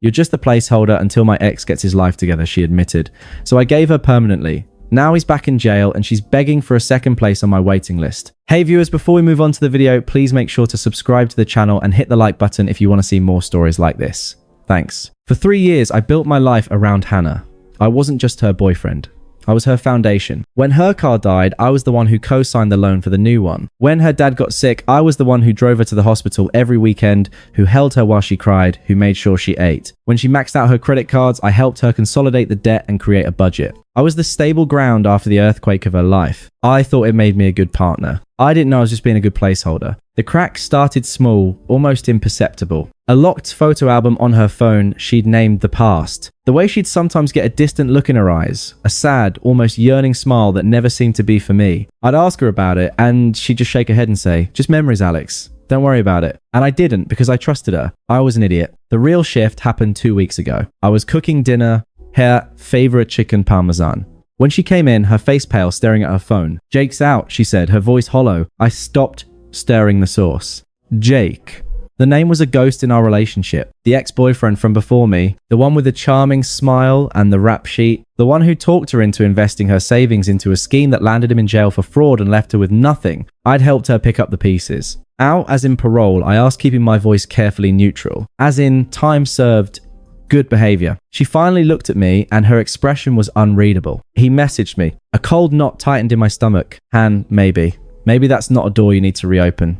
You're just the placeholder until my ex gets his life together, she admitted. So I gave her permanently. Now he's back in jail and she's begging for a second place on my waiting list. Hey viewers, before we move on to the video, please make sure to subscribe to the channel and hit the like button if you want to see more stories like this. Thanks. For 3 years, I built my life around Hannah. I wasn't just her boyfriend. I was her foundation. When her car died, I was the one who co-signed the loan for the new one. When her dad got sick, I was the one who drove her to the hospital every weekend, who held her while she cried, who made sure she ate. When she maxed out her credit cards, I helped her consolidate the debt and create a budget. I was the stable ground after the earthquake of her life. I thought it made me a good partner. I didn't know I was just being a good placeholder. The cracks started small, almost imperceptible. A locked photo album on her phone she'd named The Past. The way she'd sometimes get a distant look in her eyes, a sad, almost yearning smile that never seemed to be for me. I'd ask her about it and she'd just shake her head and say, "Just memories, Alex. Don't worry about it." And I didn't because I trusted her. I was an idiot. The real shift happened 2 weeks ago. I was cooking dinner, her favorite chicken parmesan. When she came in, her face pale, staring at her phone. "Jake's out," she said, her voice hollow. I stopped stirring the sauce. Jake. The name was a ghost in our relationship. The ex-boyfriend from before me, the one with the charming smile and the rap sheet, the one who talked her into investing her savings into a scheme that landed him in jail for fraud and left her with nothing. I'd helped her pick up the pieces. Out as in parole, I asked, keeping my voice carefully neutral. As in time served, good behavior. She finally looked at me and her expression was unreadable. He messaged me. A cold knot tightened in my stomach. "Han, maybe. Maybe that's not a door you need to reopen.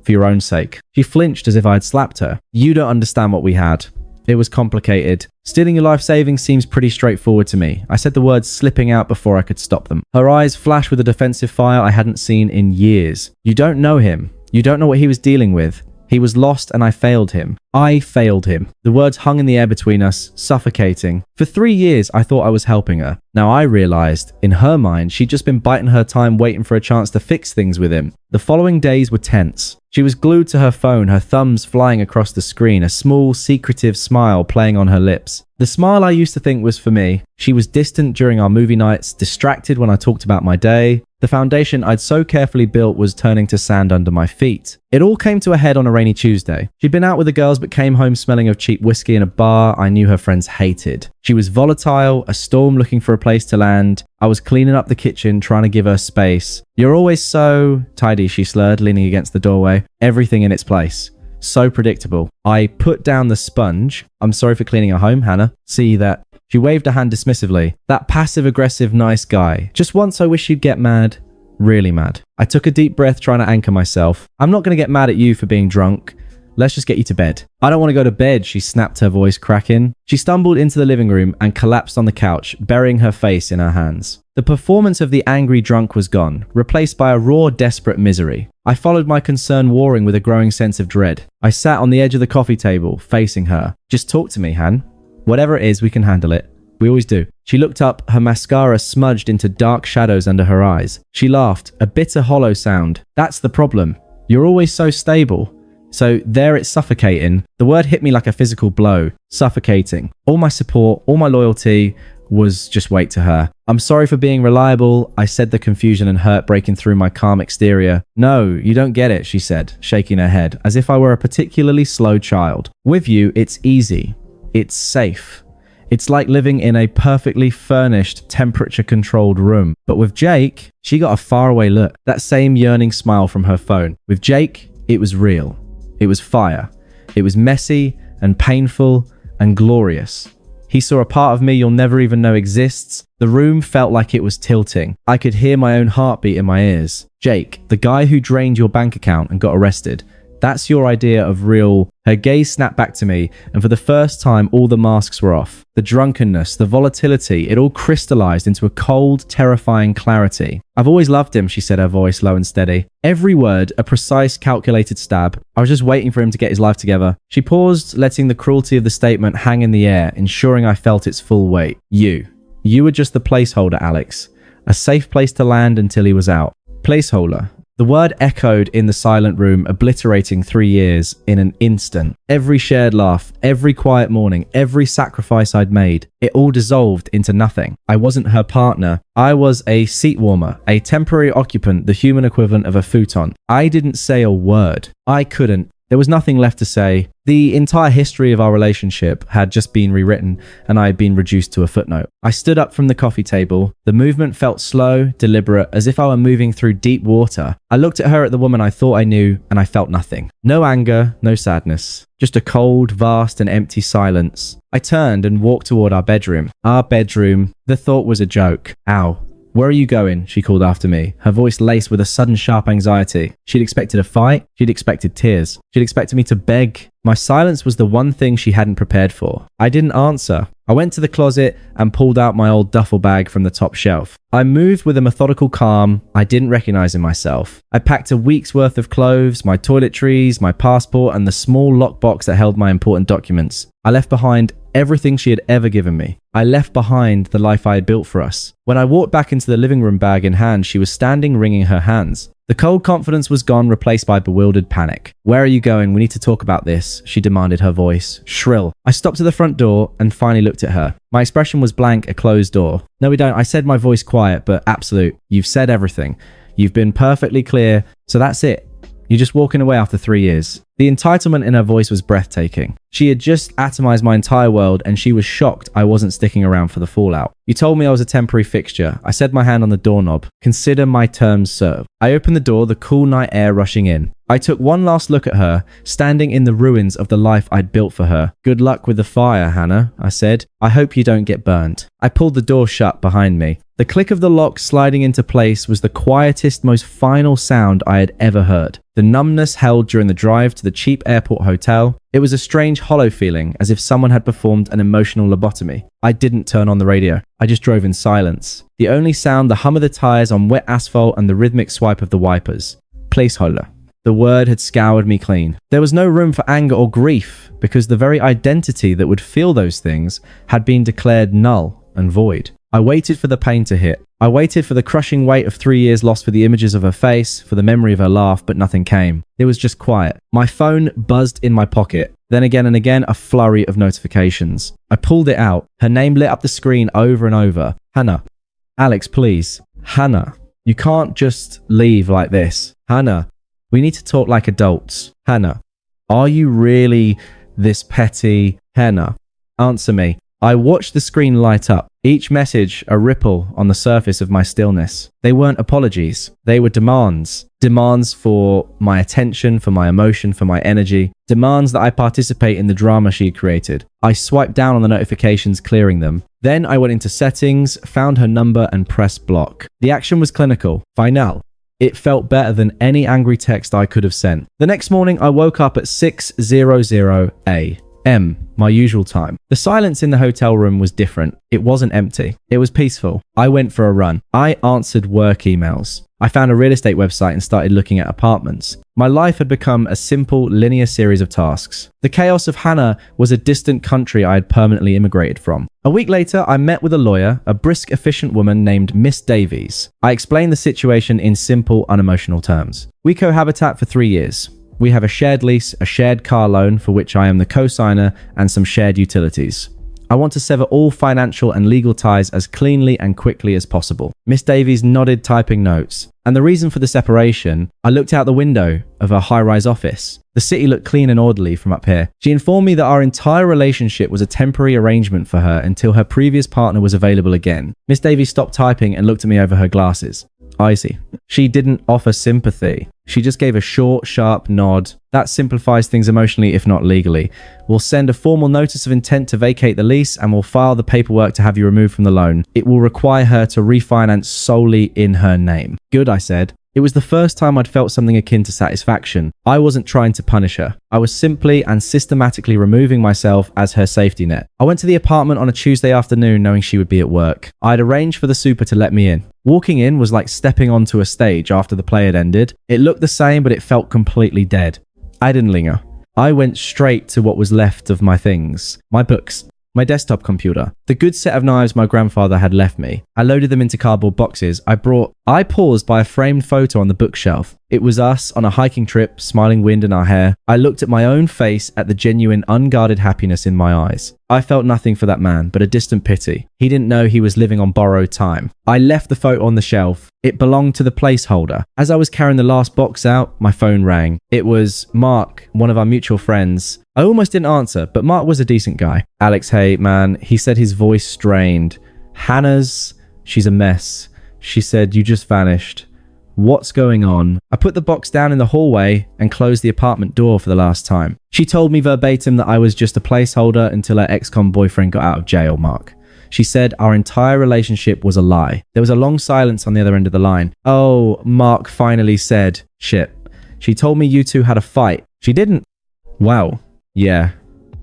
For your own sake." She flinched as if I had slapped her. "You don't understand what we had. It was complicated. Stealing your life savings seems pretty straightforward to me." I said the words slipping out before I could stop them. Her eyes flashed with a defensive fire I hadn't seen in years. "You don't know him. You don't know what he was dealing with. He was lost and I failed him. I failed him." The words hung in the air between us, suffocating. For 3 years, I thought I was helping her. Now I realized, in her mind, she'd just been biding her time waiting for a chance to fix things with him. The following days were tense. She was glued to her phone, her thumbs flying across the screen, a small, secretive smile playing on her lips. The smile I used to think was for me. She was distant during our movie nights, distracted when I talked about my day. The foundation I'd so carefully built was turning to sand under my feet. It all came to a head on a rainy Tuesday. She'd been out with the girls but came home smelling of cheap whiskey in a bar I knew her friends hated. She was volatile, a storm looking for a place to land. I was cleaning up the kitchen, trying to give her space. "You're always so tidy," she slurred, leaning against the doorway. "Everything in its place. So predictable." I put down the sponge. "I'm sorry for cleaning your home, Hannah. See that." She waved her hand dismissively. "That passive-aggressive nice guy. Just once I wish you'd get mad. Really mad." I took a deep breath, trying to anchor myself. "I'm not going to get mad at you for being drunk. Let's just get you to bed." "I don't want to go to bed," she snapped, her voice cracking. She stumbled into the living room and collapsed on the couch, burying her face in her hands. The performance of the angry drunk was gone, replaced by a raw, desperate misery. I followed my concern warring with a growing sense of dread. I sat on the edge of the coffee table, facing her. "Just talk to me, Han. Whatever it is, we can handle it. We always do." She looked up, her mascara smudged into dark shadows under her eyes. She laughed, a bitter, hollow sound. "That's the problem. You're always so stable. So there it's suffocating." The word hit me like a physical blow. Suffocating. All my support, all my loyalty was just weight to her. "I'm sorry for being reliable," I said, the confusion and hurt breaking through my calm exterior. "No, you don't get it," she said, shaking her head, as if I were a particularly slow child. "With you, it's easy. It's safe. It's like living in a perfectly furnished, temperature-controlled room. But with Jake," she got a faraway look, that same yearning smile from her phone. "With Jake, it was real. It was fire. It was messy and painful and glorious. He saw a part of me you'll never even know exists." The room felt like it was tilting. I could hear my own heartbeat in my ears. "Jake, the guy who drained your bank account and got arrested. That's your idea of real..." Her gaze snapped back to me, and for the first time, all the masks were off. The drunkenness, the volatility, it all crystallized into a cold, terrifying clarity. "I've always loved him," she said, her voice low and steady. Every word, a precise, calculated stab. I was just waiting for him to get his life together. She paused, letting the cruelty of the statement hang in the air, ensuring I felt its full weight. You were just the placeholder, Alex. A safe place to land until he was out." Placeholder. The word echoed in the silent room, obliterating 3 years in an instant. Every shared laugh, every quiet morning, every sacrifice I'd made, it all dissolved into nothing. I wasn't her partner. I was a seat warmer, a temporary occupant, the human equivalent of a futon. I didn't say a word. I couldn't There was nothing left to say. The entire history of our relationship had just been rewritten, and I had been reduced to a footnote. I stood up from the coffee table. The movement felt slow, deliberate, as if I were moving through deep water. I looked at her, at the woman I thought I knew, and I felt nothing. No anger, no sadness. Just a cold, vast, and empty silence. I turned and walked toward our bedroom. Our bedroom. The thought was a joke. Ow. "Where are you going?" she called after me, her voice laced with a sudden sharp anxiety. She'd expected a fight. She'd expected tears. She'd expected me to beg. My silence was the one thing she hadn't prepared for. I didn't answer. I went to the closet and pulled out my old duffel bag from the top shelf. I moved with a methodical calm I didn't recognize in myself. I packed a week's worth of clothes, my toiletries, my passport, and the small lockbox that held my important documents. I left behind everything she had ever given me. I left behind the life I had built for us. When I walked back into the living room, bag in hand, she was standing wringing her hands. The cold confidence was gone, replaced by bewildered panic. "Where are you going? We need to talk about this," she demanded, her voice shrill. I stopped at the front door and finally looked at her. My expression was blank, a closed door. "No, we don't," I said, my voice quiet but absolute. "You've said everything. You've been perfectly clear, so that's it. You're just walking away after 3 years." The entitlement in her voice was breathtaking. She had just atomized my entire world, and she was shocked I wasn't sticking around for the fallout. "You told me I was a temporary fixture." I set my hand on the doorknob. "Consider my terms served." I opened the door, the cool night air rushing in. I took one last look at her, standing in the ruins of the life I'd built for her. "Good luck with the fire, Hannah," I said. "I hope you don't get burned." I pulled the door shut behind me. The click of the lock sliding into place was the quietest, most final sound I had ever heard. The numbness held during the drive to the cheap airport hotel. It was a strange, hollow feeling, as if someone had performed an emotional lobotomy. I didn't turn on the radio. I just drove in silence. The only sound, the hum of the tires on wet asphalt and the rhythmic swipe of the wipers. Placeholder. The word had scoured me clean. There was no room for anger or grief, because the very identity that would feel those things had been declared null and void. I waited for the pain to hit. I waited for the crushing weight of 3 years lost, for the images of her face, for the memory of her laugh, but nothing came. It was just quiet. My phone buzzed in my pocket. Then again and again, a flurry of notifications. I pulled it out. Her name lit up the screen over and over. "Hannah. Alex, please. Hannah. You can't just leave like this. Hannah. We need to talk like adults. Hannah. Are you really this petty? Hannah. Answer me." I watched the screen light up, each message a ripple on the surface of my stillness. They weren't apologies. They were demands. Demands for my attention, for my emotion, for my energy. Demands that I participate in the drama she had created. I swiped down on the notifications, clearing them. Then I went into settings, found her number, and pressed block. The action was clinical. Final. It felt better than any angry text I could have sent. The next morning, I woke up at 6:00 a.m., my usual time. The silence in the hotel room was different. It wasn't empty. It was peaceful. I went for a run. I answered work emails. I found a real estate website and started looking at apartments. My life had become a simple, linear series of tasks. The chaos of Hannah was a distant country I had permanently immigrated from. A week later, I met with a lawyer, a brisk, efficient woman named Miss Davies. I explained the situation in simple, unemotional terms. We cohabitate for 3 years. We have a shared lease, a shared car loan for which I am the co-signer, and some shared utilities. I want to sever all financial and legal ties as cleanly and quickly as possible. Miss Davies nodded, typing notes. And the reason for the separation, I looked out the window of her high-rise office. The city looked clean and orderly from up here. She informed me that our entire relationship was a temporary arrangement for her until her previous partner was available again. Miss Davies stopped typing and looked at me over her glasses. I see. She didn't offer sympathy. She just gave a short, sharp nod. That simplifies things emotionally, if not legally. We'll send a formal notice of intent to vacate the lease, and we'll file the paperwork to have you removed from the loan. It will require her to refinance solely in her name. Good, I said. It was the first time I'd felt something akin to satisfaction. I wasn't trying to punish her. I was simply and systematically removing myself as her safety net. I went to the apartment on a Tuesday afternoon knowing she would be at work. I'd arranged for the super to let me in. Walking in was like stepping onto a stage after the play had ended. It looked the same, but it felt completely dead. I didn't linger. I went straight to what was left of my things. My books. My desktop computer. The good set of knives my grandfather had left me. I loaded them into cardboard boxes. I brought I paused by a framed photo on the bookshelf. It was us on a hiking trip, smiling wind in our hair. I looked at my own face, at the genuine, unguarded happiness in my eyes. I felt nothing for that man, but a distant pity. He didn't know he was living on borrowed time. I left the photo on the shelf. It belonged to the placeholder. As I was carrying the last box out, my phone rang. It was Mark, one of our mutual friends. I almost didn't answer, but Mark was a decent guy. Alex, hey, man, he said, his voice strained. She's a mess. She said, you just vanished. What's going on? I put the box down in the hallway and closed the apartment door for the last time. She told me verbatim that I was just a placeholder until her ex-con boyfriend got out of jail, Mark. She said our entire relationship was a lie. There was a long silence on the other end of the line. Oh, Mark finally said, shit. She told me you two had a fight. She didn't. Wow. Yeah.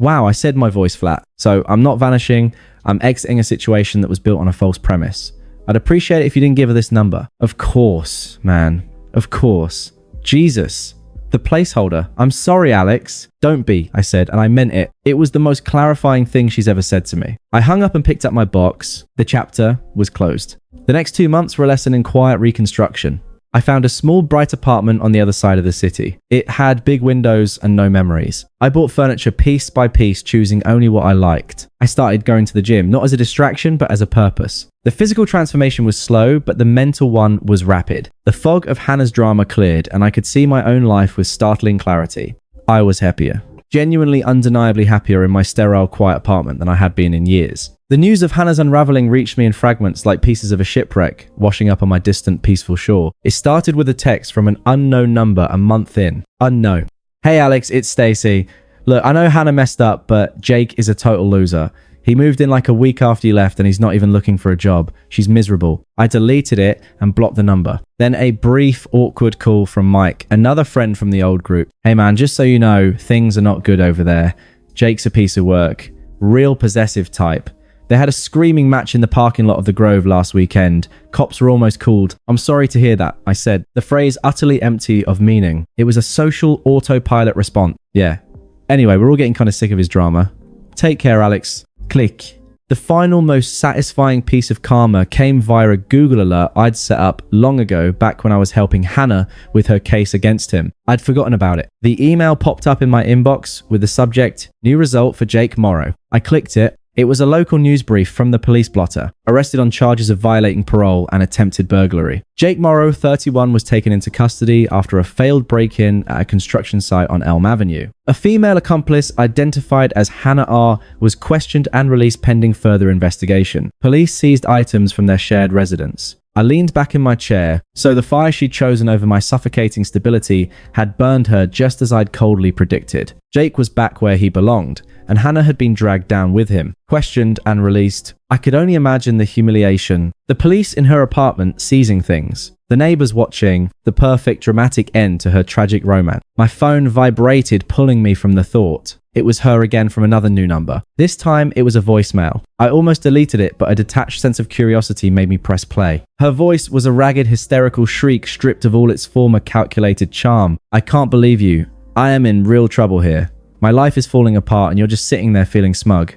Wow, I said my voice flat. So I'm not vanishing. I'm exiting a situation that was built on a false premise. I'd appreciate it if you didn't give her this number. Of course, man. Of course. Jesus. The placeholder. I'm sorry, Alex. Don't be, I said, and I meant it. It was the most clarifying thing she's ever said to me. I hung up and picked up my box. The chapter was closed. The next 2 months were a lesson in quiet reconstruction. I found a small, bright apartment on the other side of the city. It had big windows and no memories. I bought furniture piece by piece, choosing only what I liked. I started going to the gym, not as a distraction, but as a purpose. The physical transformation was slow, but the mental one was rapid. The fog of Hannah's drama cleared, and I could see my own life with startling clarity. I was happier. Genuinely, undeniably happier in my sterile, quiet apartment than I had been in years. The news of Hannah's unraveling reached me in fragments like pieces of a shipwreck, washing up on my distant, peaceful shore. It started with a text from an unknown number a month in. Unknown. Hey Alex, it's Stacy. Look, I know Hannah messed up, but Jake is a total loser. He moved in like a week after you left and he's not even looking for a job. She's miserable. I deleted it and blocked the number. Then a brief, awkward call from Mike, another friend from the old group. Hey man, just so you know, things are not good over there. Jake's a piece of work. Real possessive type. They had a screaming match in the parking lot of the Grove last weekend. Cops were almost called. I'm sorry to hear that, I said. The phrase utterly empty of meaning. It was a social autopilot response. Yeah. Anyway, we're all getting kind of sick of his drama. Take care, Alex. Click. The final, most satisfying piece of karma came via a Google alert I'd set up long ago, back when I was helping Hannah with her case against him. I'd forgotten about it. The email popped up in my inbox with the subject, new result for Jake Morrow. I clicked it. It was a local news brief from the police blotter, arrested on charges of violating parole and attempted burglary. Jake Morrow, 31, was taken into custody after a failed break-in at a construction site on Elm Avenue. A female accomplice identified as Hannah R. was questioned and released pending further investigation. Police seized items from their shared residence. I leaned back in my chair, so the fire she'd chosen over my suffocating stability had burned her just as I'd coldly predicted. Jake was back where he belonged, and Hannah had been dragged down with him, questioned and released. I could only imagine the humiliation. The police in her apartment seizing things. The neighbors watching. The perfect dramatic end to her tragic romance. My phone vibrated, pulling me from the thought. It was her again from another new number. This time, it was a voicemail. I almost deleted it, but a detached sense of curiosity made me press play. Her voice was a ragged, hysterical shriek stripped of all its former calculated charm. I can't believe you. I am in real trouble here. My life is falling apart and you're just sitting there feeling smug.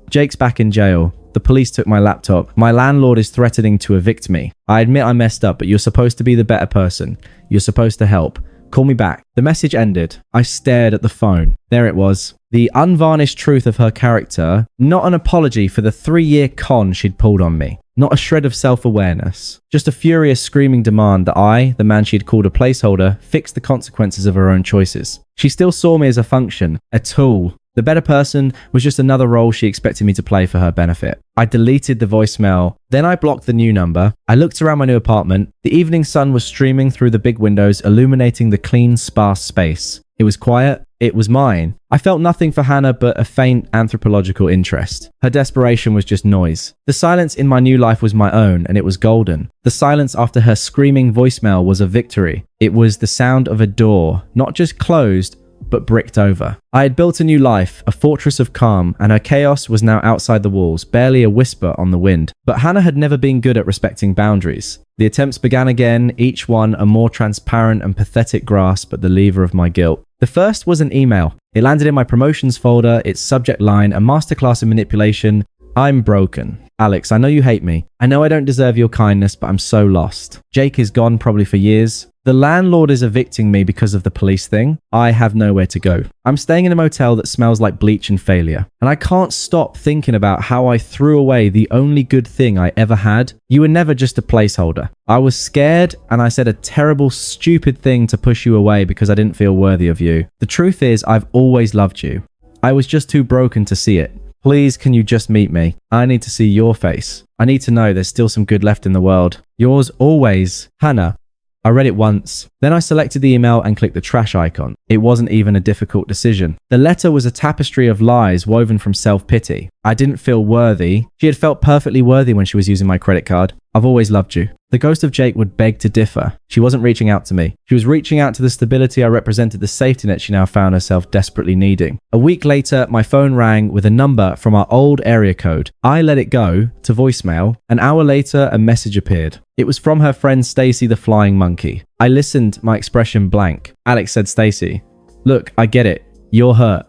Jake's back in jail. The police took my laptop. My landlord is threatening to evict me. I admit I messed up, but you're supposed to be the better person. You're supposed to help. Call me back. The message ended. I stared at the phone. There it was. The unvarnished truth of her character. Not an apology for the 3-year con she'd pulled on me. Not a shred of self-awareness. Just a furious, screaming demand that I, the man she'd called a placeholder, fix the consequences of her own choices. She still saw me as a function, a tool. The better person was just another role she expected me to play for her benefit. I deleted the voicemail. Then I blocked the new number. I looked around my new apartment. The evening sun was streaming through the big windows, illuminating the clean, sparse space. It was quiet. It was mine. I felt nothing for Hannah but a faint anthropological interest. Her desperation was just noise. The silence in my new life was my own, and it was golden. The silence after her screaming voicemail was a victory. It was the sound of a door, not just closed, but bricked over. I had built a new life, a fortress of calm, and her chaos was now outside the walls, barely a whisper on the wind. But Hannah had never been good at respecting boundaries. The attempts began again, each one a more transparent and pathetic grasp at the lever of my guilt. The first was an email. It landed in my promotions folder, its subject line, a masterclass in manipulation. I'm broken. Alex, I know you hate me. I know I don't deserve your kindness, but I'm so lost. Jake is gone probably for years. The landlord is evicting me because of the police thing. I have nowhere to go. I'm staying in a motel that smells like bleach and failure. And I can't stop thinking about how I threw away the only good thing I ever had. You were never just a placeholder. I was scared and I said a terrible, stupid thing to push you away because I didn't feel worthy of you. The truth is, I've always loved you. I was just too broken to see it. Please, can you just meet me? I need to see your face. I need to know there's still some good left in the world. Yours always, Hannah. I read it once. Then I selected the email and clicked the trash icon. It wasn't even a difficult decision. The letter was a tapestry of lies woven from self-pity. I didn't feel worthy. She had felt perfectly worthy when she was using my credit card. I've always loved you. The ghost of Jake would beg to differ. She wasn't reaching out to me. She was reaching out to the stability I represented, the safety net she now found herself desperately needing. A week later, my phone rang with a number from our old area code. I let it go to voicemail. An hour later, a message appeared. It was from her friend Stacy the Flying Monkey. I listened, my expression blank. Alex said, Stacy, look, I get it. You're hurt.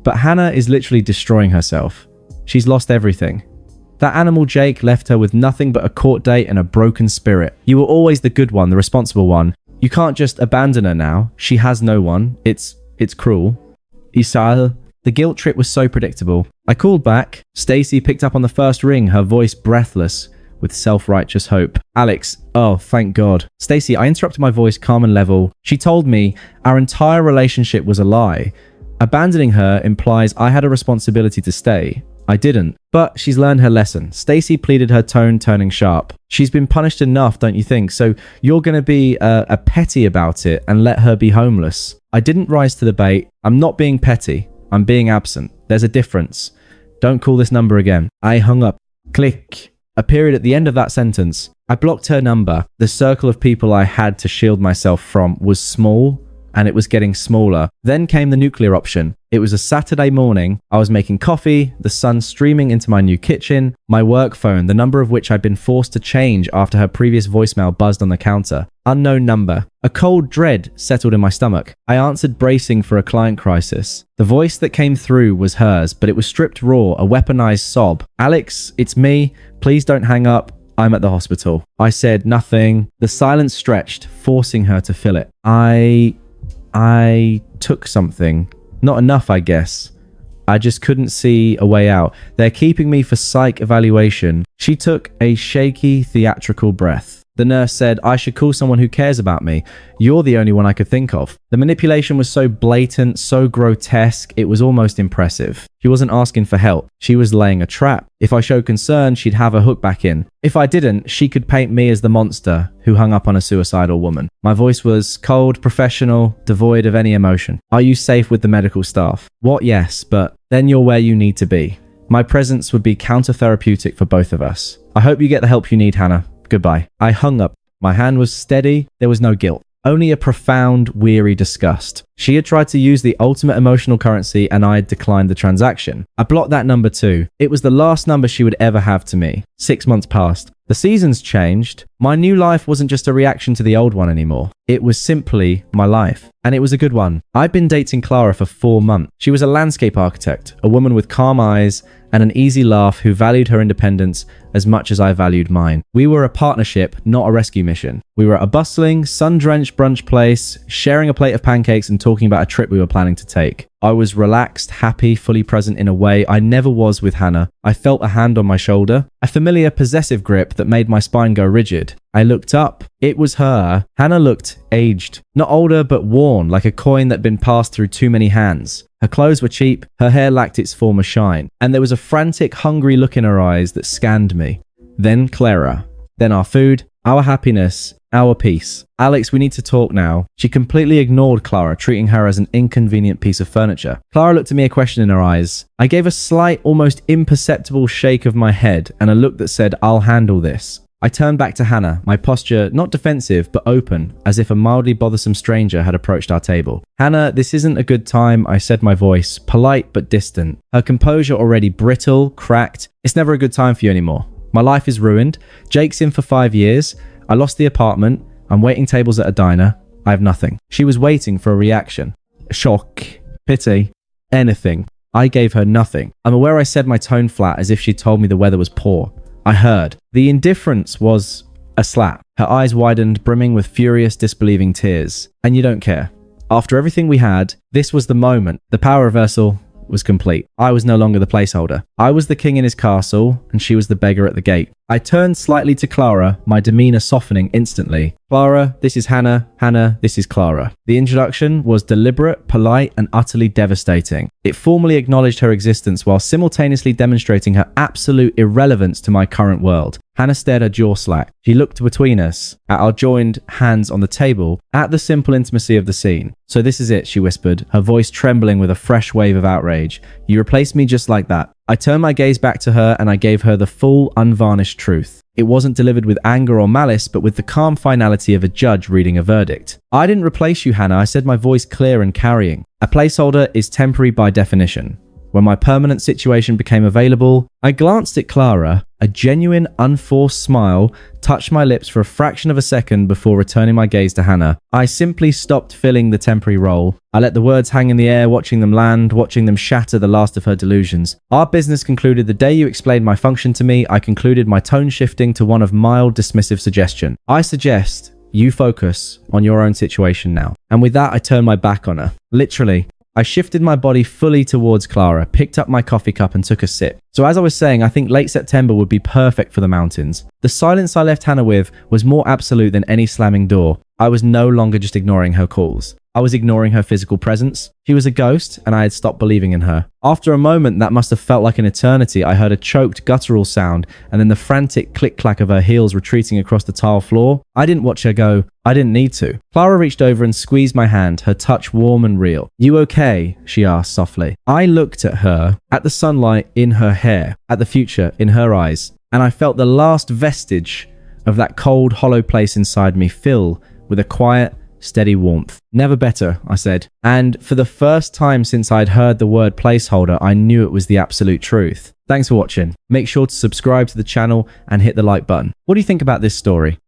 But Hannah is literally destroying herself. She's lost everything. That animal Jake left her with nothing but a court date and a broken spirit. You were always the good one, the responsible one. You can't just abandon her now. She has no one. It's cruel. Isal. The guilt trip was so predictable. I called back. Stacy picked up on the first ring, her voice breathless with self-righteous hope. Alex, oh, thank God. Stacy, I interrupted my voice calm and level. She told me our entire relationship was a lie. Abandoning her implies I had a responsibility to stay. I didn't, but she's learned her lesson. Stacy pleaded, her tone turning sharp. She's been punished enough, don't you think? So you're going to be a petty about it and let her be homeless. I didn't rise to the bait. I'm not being petty. I'm being absent. There's a difference. Don't call this number again. I hung up. Click. A period at the end of that sentence. I blocked her number. The circle of people I had to shield myself from was small, and it was getting smaller. Then came the nuclear option. It was a Saturday morning. I was making coffee, the sun streaming into my new kitchen, my work phone, the number of which I'd been forced to change after her previous voicemail buzzed on the counter. Unknown number. A cold dread settled in my stomach. I answered, bracing for a client crisis. The voice that came through was hers, but it was stripped raw, a weaponized sob. Alex, it's me. Please don't hang up. I'm at the hospital. I said nothing. The silence stretched, forcing her to fill it. I took something. Not enough, I guess. I just couldn't see a way out. They're keeping me for psych evaluation. She took a shaky, theatrical breath. The nurse said, I should call someone who cares about me. You're the only one I could think of. The manipulation was so blatant, so grotesque, it was almost impressive. She wasn't asking for help. She was laying a trap. If I showed concern, she'd have her hook back in. If I didn't, she could paint me as the monster who hung up on a suicidal woman. My voice was cold, professional, devoid of any emotion. Are you safe with the medical staff? What? Yes, but then you're where you need to be. My presence would be counter-therapeutic for both of us. I hope you get the help you need, Hannah. Goodbye. I hung up. My hand was steady. There was no guilt. Only a profound, weary disgust. She had tried to use the ultimate emotional currency and I had declined the transaction. I blocked that number too. It was the last number she would ever have to me. 6 months passed. The seasons changed. My new life wasn't just a reaction to the old one anymore. It was simply my life. And it was a good one. I'd been dating Clara for 4 months. She was a landscape architect, a woman with calm eyes and an easy laugh who valued her independence as much as I valued mine. We were a partnership, not a rescue mission. We were at a bustling, sun-drenched brunch place, sharing a plate of pancakes and talking about a trip we were planning to take. I was relaxed, happy, fully present in a way I never was with Hannah. I felt a hand on my shoulder, a familiar possessive grip that made my spine go rigid. I looked up. It was her. Hannah looked aged. Not older, but worn, like a coin that'd been passed through too many hands. Her clothes were cheap, her hair lacked its former shine, and there was a frantic, hungry look in her eyes that scanned me. Then Clara. Then our food, our happiness, our peace. Alex, we need to talk now. She completely ignored Clara, treating her as an inconvenient piece of furniture. Clara looked at me, a question in her eyes. I gave a slight, almost imperceptible shake of my head and a look that said, I'll handle this. I turned back to Hannah, my posture not defensive, but open, as if a mildly bothersome stranger had approached our table. Hannah, this isn't a good time, I said, my voice, polite but distant. Her composure already brittle, cracked. It's never a good time for you anymore. My life is ruined. Jake's in for 5 years. I lost the apartment. I'm waiting tables at a diner. I have nothing. She was waiting for a reaction. Shock, pity, anything. I gave her nothing. I'm aware I said my tone flat as if she told me the weather was poor. I heard. The indifference was a slap. Her eyes widened, brimming with furious, disbelieving tears. And you don't care. After everything we had, this was the moment. The power reversal was complete. I was no longer the placeholder. I was the king in his castle, and she was the beggar at the gate. I turned slightly to Clara, my demeanor softening instantly. Clara, this is Hannah. Hannah, this is Clara. The introduction was deliberate, polite, and utterly devastating. It formally acknowledged her existence while simultaneously demonstrating her absolute irrelevance to my current world. Hannah stared her jaw slack. She looked between us, at our joined hands on the table, at the simple intimacy of the scene. So this is it, she whispered, her voice trembling with a fresh wave of outrage. You replaced me just like that. I turned my gaze back to her and I gave her the full, unvarnished truth. It wasn't delivered with anger or malice, but with the calm finality of a judge reading a verdict. I didn't replace you, Hannah. I said, my voice clear and carrying. A placeholder is temporary by definition. When my permanent situation became available, I glanced at Clara. A genuine, unforced smile touched my lips for a fraction of a second before returning my gaze to Hannah. I simply stopped filling the temporary role. I let the words hang in the air, watching them land, watching them shatter the last of her delusions. Our business concluded the day you explained my function to me. I concluded my tone shifting to one of mild, dismissive suggestion. I suggest you focus on your own situation now. And with that, I turned my back on her. Literally. I shifted my body fully towards Clara, picked up my coffee cup and took a sip. So as I was saying, I think late September would be perfect for the mountains. The silence I left Hannah with was more absolute than any slamming door. I was no longer just ignoring her calls. I was ignoring her physical presence. She was a ghost, and I had stopped believing in her. After a moment that must have felt like an eternity, I heard a choked, guttural sound, and then the frantic click-clack of her heels retreating across the tile floor. I didn't watch her go. I didn't need to. Clara reached over and squeezed my hand, her touch warm and real. You okay? She asked softly. I looked at her, at the sunlight in her hair, at the future in her eyes, and I felt the last vestige of that cold, hollow place inside me fill with a quiet, steady warmth. Never better, I said. And for the first time since I'd heard the word placeholder, I knew it was the absolute truth. Thanks for watching. Make sure to subscribe to the channel and hit the like button. What do you think about this story?